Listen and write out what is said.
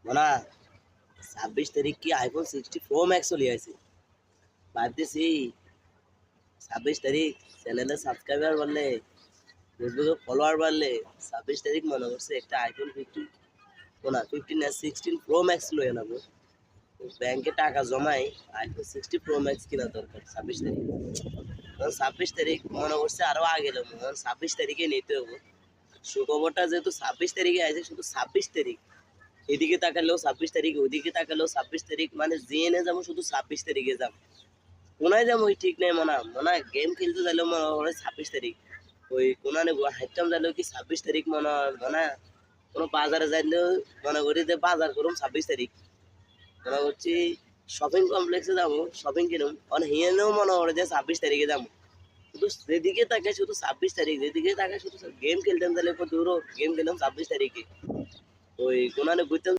মনা 26 তারিখ কি আইফোন 64 ম্যাক্স চলে আছে ভাবতেছি 26 তারিখ চ্যানেলে সাবস্ক্রাইবার বাড়লে ফেসবুকে ফলোয়ার বাড়লে 26 তারিখ মনে করছে একটা আইফোন 15 না 16 প্রো ম্যাক্স লয়ে নেবো ব্যাংকে টাকা জমাই আইফোন 60 প্রো ম্যাক্স কিনা দরকার 26 তারিখ 26 তারিখ মনে করছে আরো আগে নেবো 26 তারিখে নিতে হবো সুখবরটা যেহেতু 26 তারিখে আছে শুধু 26 তারিখ এদিকে তাকালেও 26 তারিখ ওদিকে তাকালেও 26 তারিখ মানে জেনে যাবো শুধু 26 তারিখে যাবো কোনায় যাবো ওই ঠিক নেই মনে হয় গেম খেলতে যাইলেও মনে হয় 26 তারিখ ওই কোনানে হাইটাম যাইলেও কি 26 তারিখ মনে হয় কোনো বাজারে যাইলেও মনে করি যে বাজার করুম 26 তারিখ মনে করছি শপিং কমপ্লেক্সে যাবো শপিং কিনুম মানে হিয়েনেও মনে করে যে 26 তারিখে যাবো শুধু যেদিকে তাকে শুধু 26 তারিখ যেদিকে তাকে শুধু গেম খেলতাম তাহলে দূরও গেম খেলাম 26 তারিখে ওই কোনানে ঘুরতাম